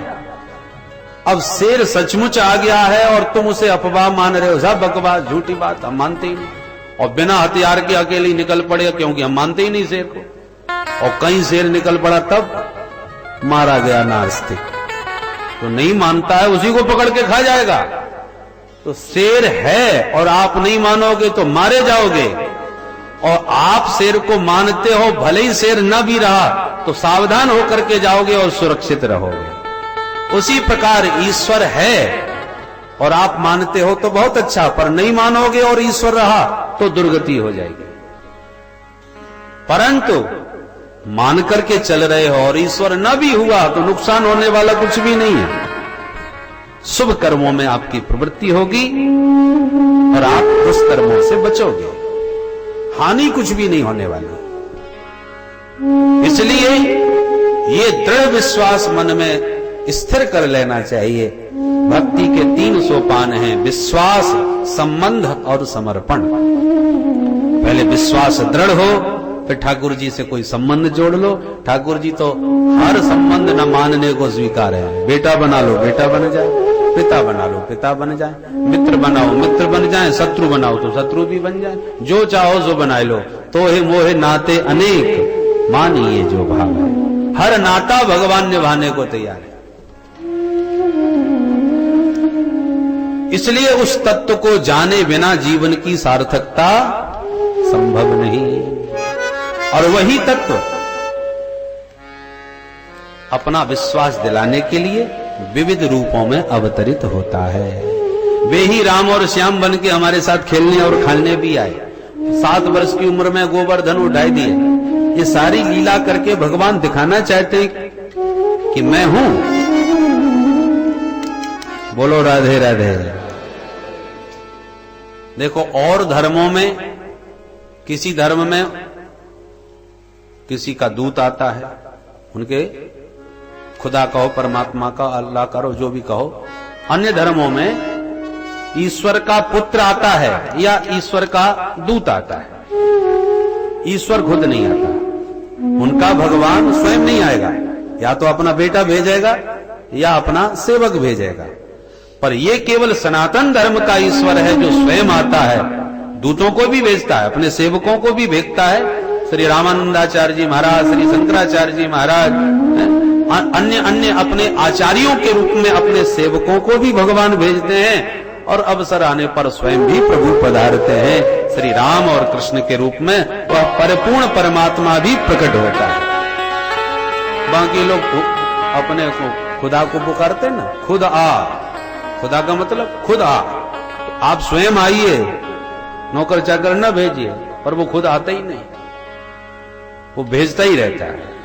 अब शेर सचमुच आ गया है और तुम उसे अफवाह मान रहे हो, सब बकवास, झूठी बात, हम मानते ही नहीं, और बिना हथियार के अकेले निकल पड़े क्योंकि हम मानते ही नहीं शेर को। और कहीं शेर निकल पड़ा मारा गया नास्तिक। तो नहीं मानता है उसी को पकड़ के खा जाएगा। तो शेर है और आप नहीं मानोगे तो मारे जाओगे, और आप शेर को मानते हो, भले ही शेर न भी रहा तो सावधान होकर के जाओगे और सुरक्षित रहोगे। उसी प्रकार ईश्वर है और आप मानते हो तो बहुत अच्छा, पर नहीं मानोगे और ईश्वर रहा तो दुर्गति हो जाएगी। परंतु मान करके चल रहे हो और ईश्वर न भी हुआ तो नुकसान होने वाला कुछ भी नहीं है। शुभ कर्मों में आपकी प्रवृत्ति होगी और आप दुष्कर्मों से बचोगे, हानि कुछ भी नहीं होने वाली। इसलिए ये दृढ़ विश्वास मन में स्थिर कर लेना चाहिए। भक्ति के 3 सोपान हैं, विश्वास, संबंध और समर्पण। पहले विश्वास दृढ़ हो, फिर ठाकुर जी से कोई संबंध जोड़ लो। ठाकुर जी तो हर संबंध न मानने को स्वीकार है। बेटा बना लो, बेटा बन जाए, पिता बना लो, पिता बन जाए, मित्र बनाओ, मित्र बन जाए, शत्रु बनाओ तो शत्रु भी बन जाए, जो चाहो सो बना लो। तो हे मोहे नाते अनेक, मानिए जो भाव है। हर नाता भगवान निभाने को तैयार है। इसलिए उस तत्व को जाने बिना जीवन की सार्थकता संभव नहीं। और वही तत्व अपना विश्वास दिलाने के लिए विविध रूपों में अवतरित होता है। वे ही राम और श्याम बन के हमारे साथ खेलने और खाने भी आए। 7 वर्ष की उम्र में गोवर्धन उठाई दिए। ये सारी लीला करके भगवान दिखाना चाहते हैं कि मैं हूं। बोलो राधे राधे। देखो, और धर्मों में, किसी धर्म में किसी का दूत आता है, उनके खुदा कहो, परमात्मा का, अल्लाह करो, जो भी कहो। अन्य धर्मों में ईश्वर का पुत्र आता है या ईश्वर का दूत आता है। ईश्वर खुद नहीं आता, उनका भगवान स्वयं नहीं आएगा, या तो अपना बेटा भेजेगा या अपना सेवक भेजेगा। पर यह केवल सनातन धर्म का ईश्वर है जो स्वयं आता है, दूतों को भी भेजता है, अपने सेवकों को भी भेजता है। श्री रामानंदाचार्य जी महाराज, श्री शंकराचार्य जी महाराज, अन्य अन्य अपने आचार्यों के रूप में अपने सेवकों को भी भगवान भेजते हैं। और अवसर आने पर स्वयं भी प्रभु पधारते हैं। श्री राम और कृष्ण के रूप में वह परिपूर्ण परमात्मा भी प्रकट होता है। बाकी लोग अपने को खुदा को पुकारते ना, खुद आ। खुदा का मतलब खुद आ। तो आप स्वयं आइए, नौकर चाकर न भेजिए। पर वो खुद आता ही नहीं, वो भेजता ही रहता है।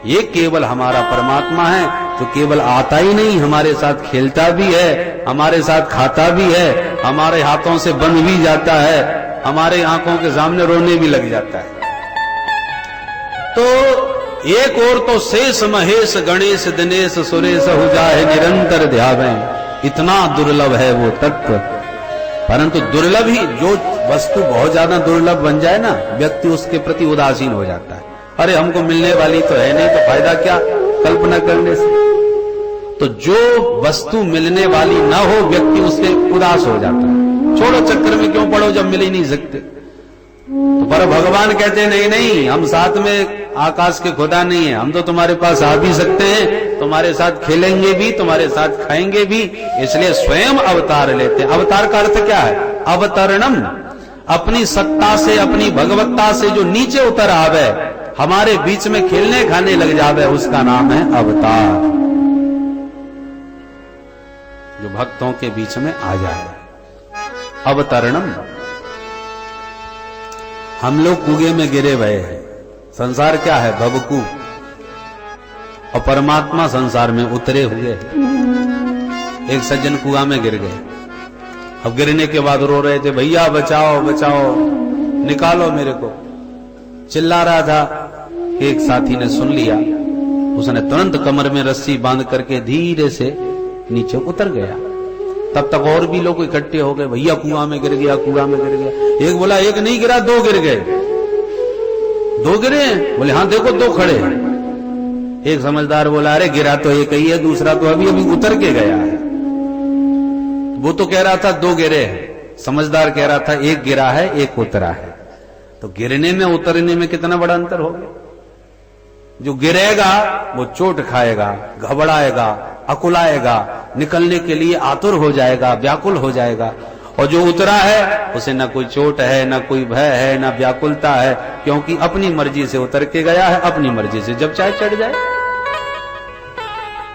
ये केवल हमारा परमात्मा है जो केवल आता ही नहीं, हमारे साथ खेलता भी है, हमारे साथ खाता भी है, हमारे हाथों से बन भी जाता है, हमारे आंखों के सामने रोने भी लग जाता है। तो एक और तो शेष महेश गणेश दिनेश सुरेश हो जाए निरंतर ध्यावें, इतना दुर्लभ है वो तत्व। परंतु दुर्लभ ही, जो वस्तु बहुत ज्यादा दुर्लभ बन जाए ना, व्यक्ति उसके प्रति उदासीन हो जाता है। अरे हमको मिलने वाली तो है नहीं, तो फायदा क्या कल्पना करने से। तो जो वस्तु मिलने वाली ना हो, व्यक्ति उससे उदास हो जाता है। छोड़ो, चक्कर में क्यों पड़ो जब मिल ही नहीं सकते। तो पर भगवान कहते नहीं नहीं, हम साथ में आकाश के खुदा नहीं है, हम तो तुम्हारे पास आ भी सकते हैं, तुम्हारे साथ खेलेंगे भी, तुम्हारे साथ खाएंगे भी। इसलिए स्वयं अवतार लेते हैं। अवतार का अर्थ क्या है? अवतरणम, अपनी सत्ता से, अपनी भगवत्ता से जो नीचे उतर आवे, हमारे बीच में खेलने खाने लग जावे, उसका नाम है अवतार। जो भक्तों के बीच में आ जाए, अवतरणम। हम लोग कुएं में गिरे हुए हैं। संसार क्या है? भवकू। और परमात्मा संसार में उतरे हुए। एक सज्जन कुआं में गिर गए। अब गिरने के बाद रो रहे थे, भैया बचाओ बचाओ, निकालो मेरे को। चिल्ला रहा था। एक साथी ने सुन लिया, उसने तुरंत कमर में रस्सी बांध करके धीरे से नीचे उतर गया। तब तक और भी लोग इकट्ठे हो गए, भैया कुआं में गिर गया, कुआं में गिर गया। एक बोला एक नहीं गिरा, 2 गिर गए। 2 गिरे? बोले हाँ देखो 2 खड़े। एक समझदार बोला अरे गिरा तो एक ही है, दूसरा तो अभी अभी उतर के गया है। वो तो कह रहा था 2 गिरे हैं, समझदार कह रहा था 1 गिरा है 1 उतरा है। तो गिरने में उतरने में कितना बड़ा अंतर हो गया। जो गिरेगा वो चोट खाएगा, घबराएगा, अकुलाएगा, निकलने के लिए आतुर हो जाएगा, व्याकुल हो जाएगा। और जो उतरा है उसे ना कोई चोट है, ना कोई भय है, ना व्याकुलता है, क्योंकि अपनी मर्जी से उतर के गया है, अपनी मर्जी से जब चाहे चढ़ जाए।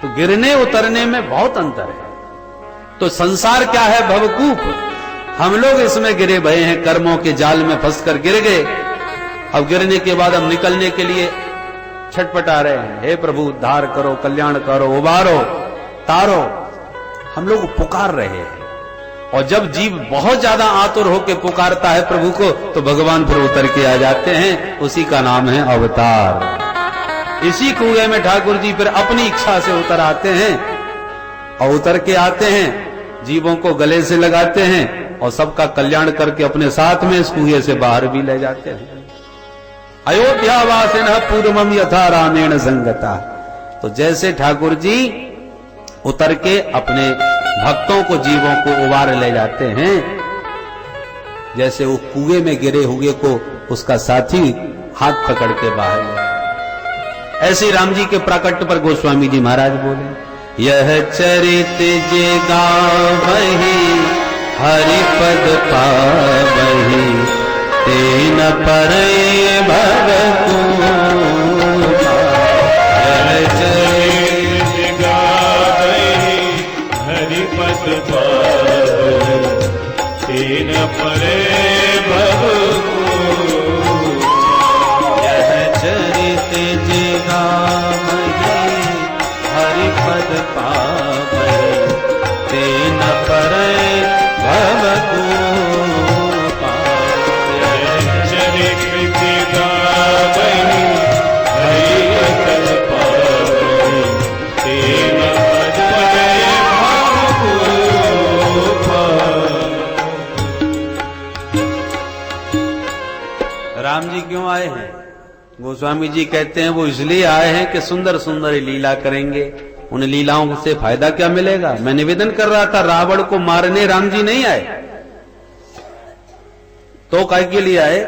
तो गिरने उतरने में बहुत अंतर है। तो संसार क्या है? भवकूप। हम लोग इसमें गिरे भये हैं, कर्मों के जाल में फंसकर गिर गए। अब गिरने के बाद हम निकलने के लिए छटपटा रहे हैं, हे प्रभु उद्धार करो, कल्याण करो, उबारो, तारो। हम लोग पुकार रहे हैं। और जब जीव बहुत ज्यादा आतुर होकर पुकारता है प्रभु को, तो भगवान फिर उतर के आ जाते हैं। उसी का नाम है अवतार। इसी कुएं में ठाकुर जी फिर अपनी इच्छा से उतर आते हैं, और उतर के आते हैं, जीवों को गले से लगाते हैं और सबका कल्याण करके अपने साथ में इस कुएं से बाहर भी ले जाते हैं। अयोध्यावासिनः पूर्वम यथा रामेण संगता। तो जैसे ठाकुर जी उतर के अपने भक्तों को, जीवों को उबार ले जाते हैं, जैसे वो कुएं में गिरे हुए को उसका साथी हाथ पकड़ के बाहर ले, ऐसे राम जी के प्राकट्य पर गोस्वामी जी महाराज बोले, यह चरित जे गावहि हरि पद पावहि तेन परय भवकूपा। यह चरित गावहि हरि पद पावहि तेन परय भवकूपा। यह चरित जे गावहि हरि पद पावहि तेन परय भवकूपा। राम जी क्यों आए हैं? गोस्वामी जी कहते हैं वो इसलिए आए हैं कि सुंदर सुंदर लीला करेंगे। उन लीलाओं से फायदा क्या मिलेगा? मैं निवेदन कर रहा था, रावण को मारने राम जी नहीं आए, तो काय के लिए आए?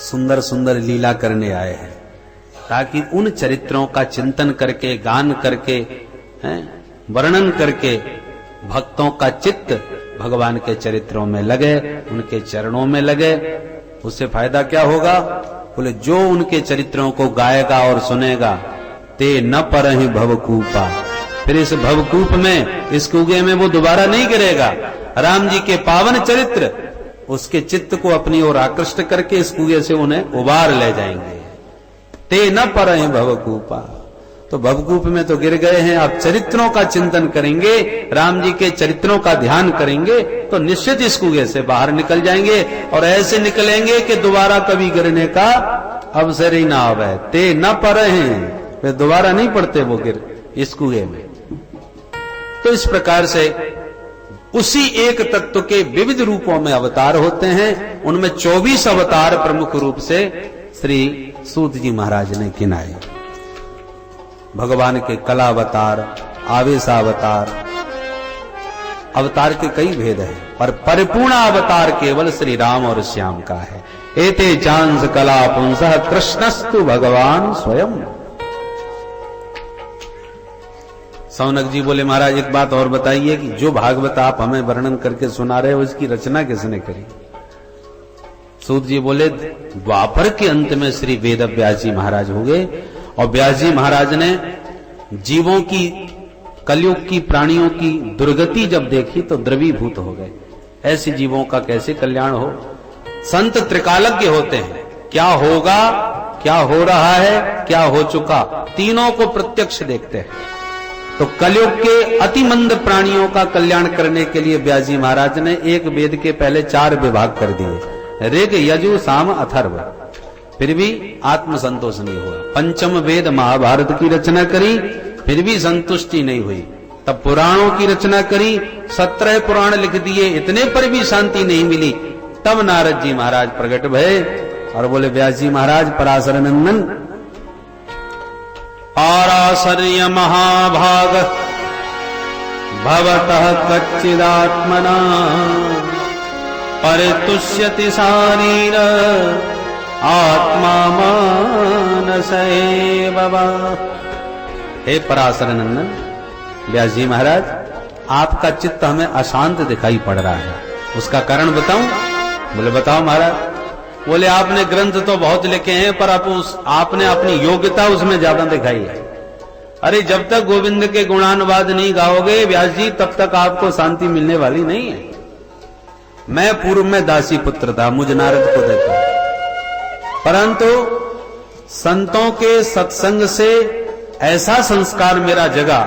सुंदर सुंदर लीला करने आए हैं, ताकि उन चरित्रों का चिंतन करके, गान करके, वर्णन करके भक्तों का चित्त भगवान के चरित्रों में लगे, उनके चरणों में लगे। उससे फायदा क्या होगा? बोले जो उनके चरित्रों को गाएगा और सुनेगा, ते न परहि भवकूपा। फिर इस भवकूप में, इस कुएं में वो दोबारा नहीं गिरेगा। राम जी के पावन चरित्र उसके चित्त को अपनी ओर आकृष्ट करके इस कुएं से उन्हें उबार ले जाएंगे। ते न परहि भवकूपा। तो भवकूप में तो गिर गए हैं, आप चरित्रों का चिंतन करेंगे, राम जी के चरित्रों का ध्यान करेंगे, तो निश्चित इस कुएं से बाहर निकल जाएंगे। और ऐसे निकलेंगे कि दोबारा कभी गिरने का अवसर ही ना आवे। ते न परहि, वे दोबारा नहीं पड़ते वो गिर इस कुएं में। तो इस प्रकार से उसी एक तत्व के विविध रूपों में अवतार होते हैं। उनमें 24 अवतार प्रमुख रूप से श्री सूत जी महाराज ने गिनाए। भगवान के कलावतार, आवेशावतार, अवतार के कई भेद हैं, पर परिपूर्ण अवतार केवल श्री राम और श्याम का है। एते चांस कला पुंसः कृष्णस्तु भगवान स्वयं। सौनक जी बोले, महाराज एक बात और बताइए कि जो भागवत आप हमें वर्णन करके सुना रहे हो, इसकी रचना किसने करी? सूत जी बोले, द्वापर के अंत में श्री वेद व्यास जी महाराज हुए, और व्यास जी महाराज ने जीवों की, कलयुग की प्राणियों की दुर्गति जब देखी तो द्रवीभूत हो गए। ऐसे जीवों का कैसे कल्याण हो? संत त्रिकालज्ञ होते हैं, क्या होगा, क्या हो रहा है, क्या हो चुका, तीनों को प्रत्यक्ष देखते हैं। तो कलयुग के अति मंद प्राणियों का कल्याण करने के लिए व्यास जी महाराज ने एक वेद के पहले 4 विभाग कर दिए, ऋग, यजु, साम, अथर्व। फिर भी आत्म संतोष नहीं हुआ। पंचम वेद महाभारत की रचना करी, फिर भी संतुष्टि नहीं हुई। तब पुराणों की रचना करी, 17 पुराण लिख दिए, इतने पर भी शांति नहीं मिली। तब नारद जी महाराज प्रकट भये और बोले, व्यास जी महाराज पराशर नंदन, पाराशर्य महाभाग भवतः कच्चिदात्मना परितुष्यति शारीर आत्मा मानस बाबा। हे पराशर नंदन व्यास जी महाराज, आपका चित्त हमें अशांत दिखाई पड़ रहा है, उसका कारण बताऊं? बोले बताओ महाराज। बोले आपने ग्रंथ तो बहुत लिखे हैं, पर आपने अपनी योग्यता उसमें ज्यादा दिखाई है। अरे जब तक गोविंद के गुणानुवाद नहीं गाओगे व्यास जी, तब तक आपको शांति मिलने वाली नहीं है। मैं पूर्व में दासी पुत्र था, मुझ नारद को देखो, परंतु संतों के सत्संग से ऐसा संस्कार मेरा जगा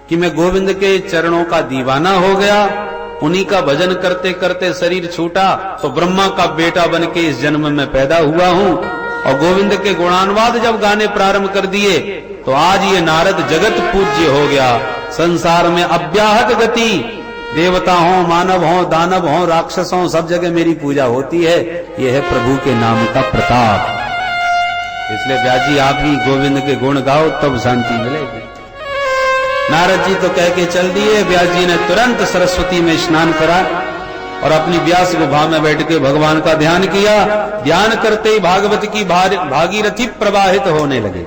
कि मैं गोविंद के चरणों का दीवाना हो गया। उन्हीं का भजन करते करते शरीर छूटा तो ब्रह्मा का बेटा बन के इस जन्म में पैदा हुआ हूं, और गोविंद के गुणानुवाद जब गाने प्रारंभ कर दिए तो आज ये नारद जगत पूज्य हो गया। संसार में अव्याहत गति, देवता हो, मानव हो, दानव हो, राक्षस हो, सब जगह मेरी पूजा होती है। यह है प्रभु के नाम का प्रताप। इसलिए व्यास जी आप ही गोविंद के गुण गाओ, तब शांति मिलेगी। नारद जी तो कह के चल दिए। व्यास जी ने तुरंत सरस्वती में स्नान करा और अपनी व्यास गुफा में बैठ के भगवान का ध्यान किया। ध्यान करते ही भागवत की भागीरथी प्रवाहित होने लगे।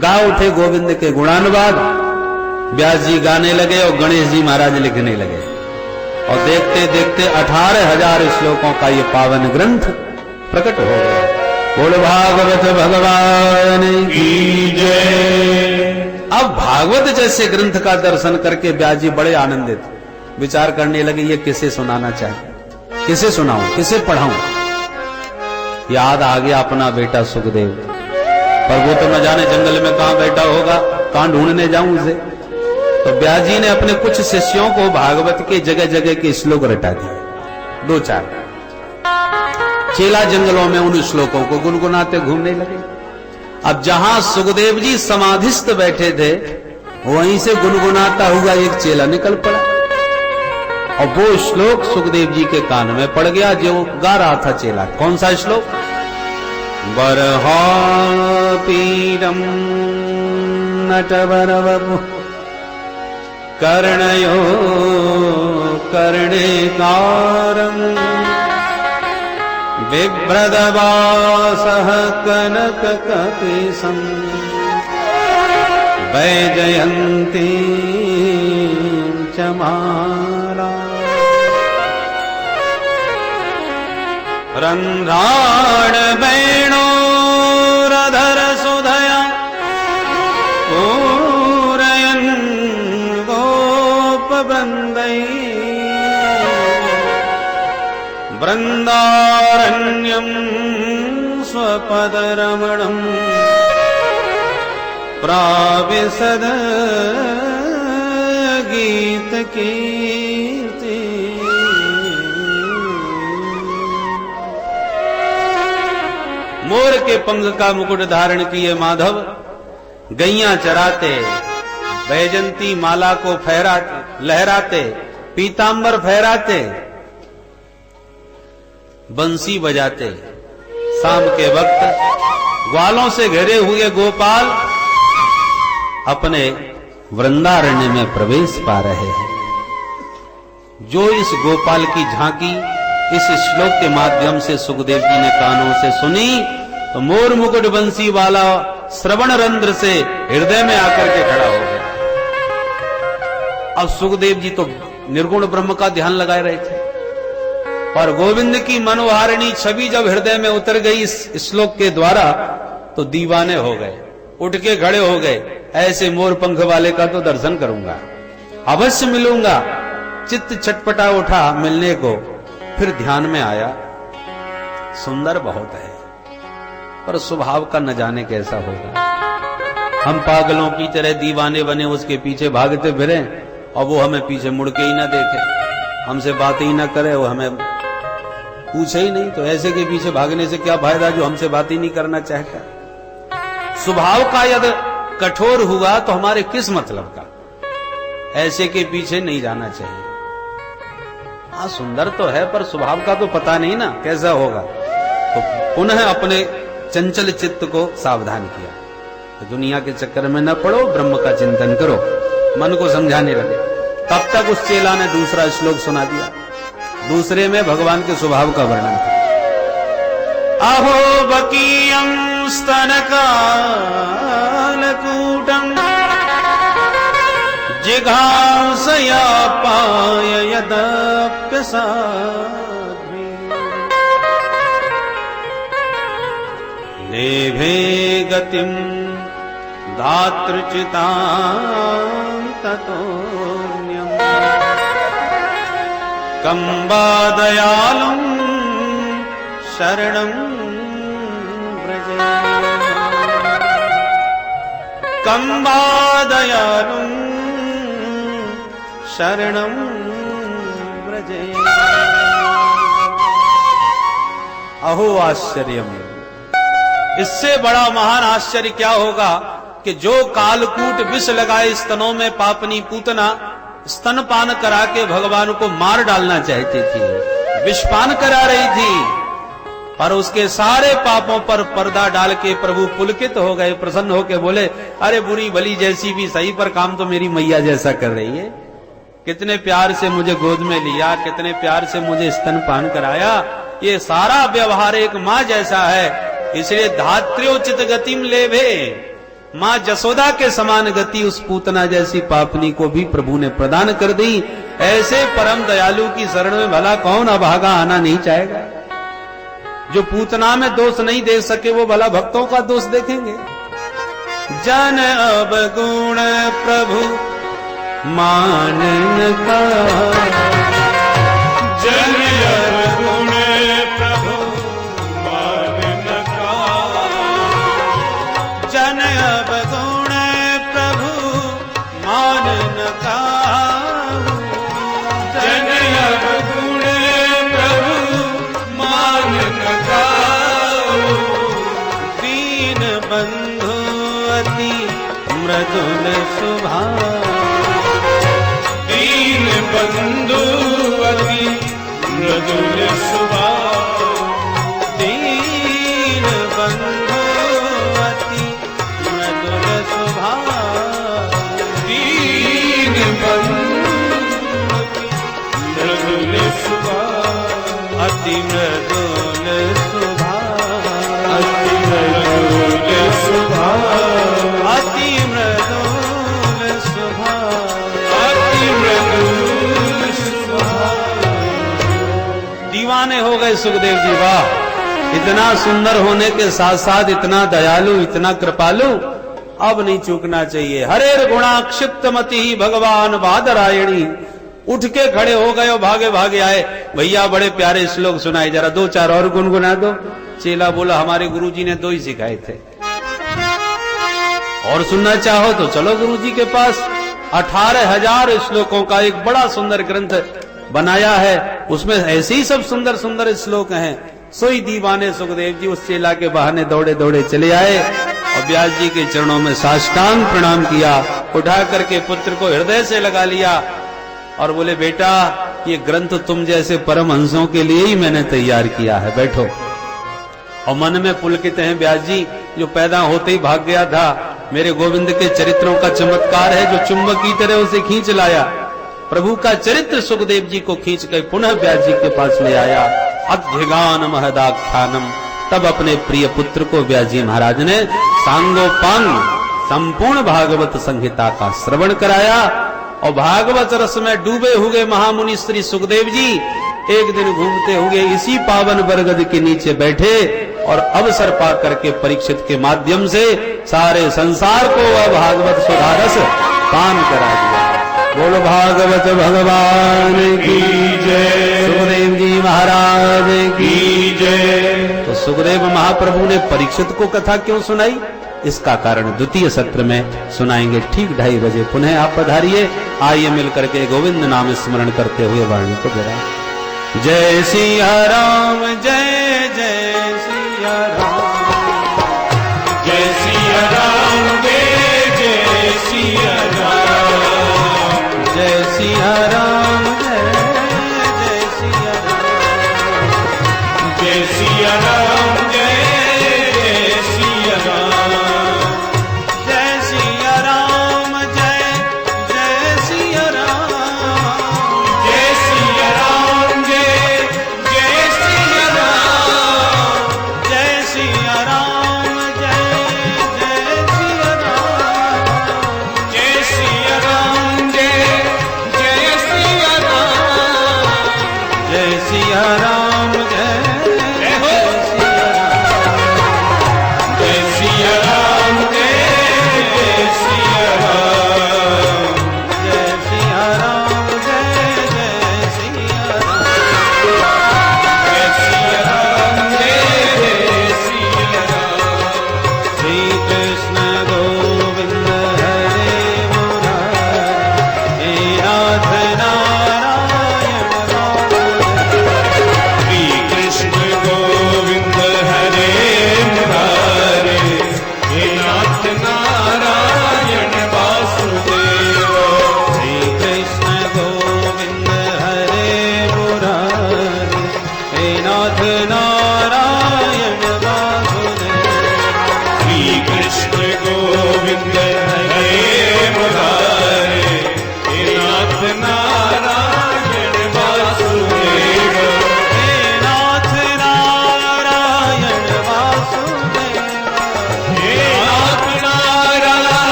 गा उठे गोविंद के गुणानुवाद, व्यास जी गाने लगे और गणेश जी महाराज लिखने लगे, और देखते देखते 18,000 श्लोकों का ये पावन ग्रंथ प्रकट हो गया। बोल भागवत भगवान की जय। अब भागवत जैसे ग्रंथ का दर्शन करके व्यास जी बड़े आनंदित विचार करने लगे, ये किसे सुनाना चाहिए, किसे सुनाऊं, किसे पढ़ाऊं। याद आ गया अपना बेटा सुखदेव, पर वो तो न जाने जंगल में कहां बैठा होगा, कहां ढूंढने जाऊं उसे। तो व्यास जी ने अपने कुछ शिष्यों को भागवत के जगह जगह के श्लोक रटा दिए, 2-4। चेला जंगलों में उन श्लोकों को गुनगुनाते घूमने लगे। अब जहां सुखदेव जी समाधिस्थ बैठे थे, वहीं से गुनगुनाता हुआ एक चेला निकल पड़ा, और वो श्लोक सुखदेव जी के कान में पड़ गया जो गा रहा था चेला। कौन सा श्लोक? बरहा पीडम नटवर वपु कर्णयो कर्णिकारं बिभ्रदवासः कनककपिशं वैजयन्तीं च माला रन्ध्राण वेणोरधर सुधया पूरयन् गोपवृन्दैः वृन्दारण्यं स्वपदरमणं प्राविशद गीतकीर्ति। मोर के पंख का मुकुट धारण किए माधव गैया चराते, बैजंती माला को लहराते, पीतांबर फहराते, बंसी बजाते, शाम के वक्त ग्वालों से घिरे हुए गोपाल अपने वृंदारण्य में प्रवेश पा रहे हैं। जो इस गोपाल की झांकी इस श्लोक के माध्यम से सुखदेव जी ने कानों से सुनी, तो मोर मुकुट बंसी वाला श्रवण रंध्र से हृदय में आकर के खड़ा हो गया। अब सुखदेव जी तो निर्गुण ब्रह्म का ध्यान लगाए रहे थे, और गोविंद की मनोहारिणी छवि जब हृदय में उतर गई इस श्लोक के द्वारा, तो दीवाने हो गए, उठ के खड़े हो गए। ऐसे मोर पंख वाले का तो दर्शन करूंगा, अवश्य मिलूंगा। चित्त छटपटा उठा मिलने को। फिर ध्यान में आया, सुंदर बहुत है, पर स्वभाव का न जाने कैसा होगा। हम पागलों की तरह दीवाने बने उसके पीछे भागते फिरे, और वो हमें पीछे मुड़ के ही ना देखे, हमसे बातें ही ना करे, वो हमें पूछे ही नहीं। तो ऐसे के पीछे भागने से क्या फायदा जो हमसे बात ही नहीं करना चाहता। स्वभाव का यदि कठोर हुआ तो हमारे किस मतलब का। ऐसे के पीछे नहीं जाना चाहिए। हाँ सुंदर तो है, पर स्वभाव का तो पता नहीं ना कैसा होगा। तो पुनः अपने चंचल चित्त को सावधान किया, तो दुनिया के चक्कर में न पड़ो, ब्रह्म का चिंतन करो। मन को समझाने लगे। तब तक उस चेला ने दूसरा श्लोक सुना दिया। दूसरे में भगवान के स्वभाव का वर्णन था। अहो बकीयं स्तनकालकूटम् जिघांसया पाय यदप्यसाध्वी लेभे गतिं धातृचितां ततोऽन्यम् कम्बादयालुं शरणं व्रजे कम्बादयालुं शरणं व्रजे। अहो आश्चर्यम्, इससे बड़ा महान आश्चर्य क्या होगा कि जो कालकूट विष लगाए स्तनों में पापनी पूतना स्तनपान करा के भगवान को मार डालना चाहती थी, विषपान करा रही थी, पर उसके सारे पापों पर पर्दा डाल के प्रभु पुलकित हो गए, प्रसन्न होके बोले, अरे बुरी भली जैसी भी सही, पर काम तो मेरी मैया जैसा कर रही है। कितने प्यार से मुझे गोद में लिया, कितने प्यार से मुझे स्तनपान कराया, ये सारा व्यवहार एक माँ जैसा है। इसलिए धात्र्योचित गतिम लेभे, माँ जसोदा के समान गति उस पूतना जैसी पापनी को भी प्रभु ने प्रदान कर दी। ऐसे परम दयालु की शरण में भला कौन अभागा आना नहीं चाहेगा। जो पूतना में दोष नहीं देख सके वो भला भक्तों का दोष देखेंगे। जन अब गुण प्रभु मानन का, जन अब गुण प्रभु मानन का, जन अब गुण प्रभु मानन का, जन अब गुण प्रभु मानन का, दीन बंधु अति मृदुल सुभाव, दीन बंधु अति मृदुल स्वभाव, दीन बंधु अति मृदुल सुभाव, दीन बंधु मृदुल स्वभाव, अति मृदुल सुभाव, अति मृदुल स्वभाव, अति मृदुल सुभाव, अति मृदुल स्वभाव। दीवाने हो गए सुखदेव जी। वाह, इतना सुंदर होने के साथ साथ इतना दयालु, इतना कृपालु, अब नहीं चूकना चाहिए। हरेर गुणाक्षिप्त मति भगवान बादरायणी। उठ के खड़े हो गए और भागे भागे आए, भैया बड़े प्यारे श्लोक सुनाए, जरा दो चार और गुनगुना दो। चेला बोला, हमारे गुरुजी ने 2 ही सिखाए थे, और सुनना चाहो तो चलो गुरुजी के पास। 18,000 श्लोकों का एक बड़ा सुंदर ग्रंथ बनाया है, उसमें ऐसे ही सब सुंदर सुंदर श्लोक हैं। सोई दीवाने सुखदेव जी उस चेला के बहाने दौड़े दौड़े चले आए और व्यास जी के चरणों में साष्टांग प्रणाम किया, उठा करके पुत्र को हृदय से लगा लिया और बोले, बेटा ये ग्रंथ तुम जैसे परमहंसों के लिए ही मैंने तैयार किया है, बैठो। और मन में पुलकित हैं व्यास जी, जो पैदा होते ही भाग गया था, मेरे गोविंद के चरित्रों का चमत्कार है जो चुंबक की तरह उसे खींच लाया। प्रभु का चरित्र सुखदेव जी को खींच कर पुनः व्यास जी के पास ले आया। अध्यगान महदाख्यानम, तब अपने प्रिय पुत्र को व्यास जी महाराज ने सांगोपांग संपूर्ण भागवत संहिता का श्रवण कराया। और भागवत रस में डूबे हुए महामुनि श्री सुखदेव जी एक दिन घूमते हुए इसी पावन बरगद के नीचे बैठे और अवसर पा करके परीक्षित के माध्यम से सारे संसार को भागवत सुधारस पान करा दिया। बोलो भागवत भगवान की जय, सुखदेव जी महाराज की जय। तो सुखदेव महाप्रभु ने परीक्षित को कथा क्यों सुनाई, इसका कारण द्वितीय सत्र में सुनाएंगे। ठीक 2:30 बजे पुनः आप पधारिए। आइए मिलकर के गोविंद नाम स्मरण करते हुए वाणी को जरा। जय सिया राम, जय जय सिया राम, जय सिया राम, जय जय सिया राम, जय सिया राम,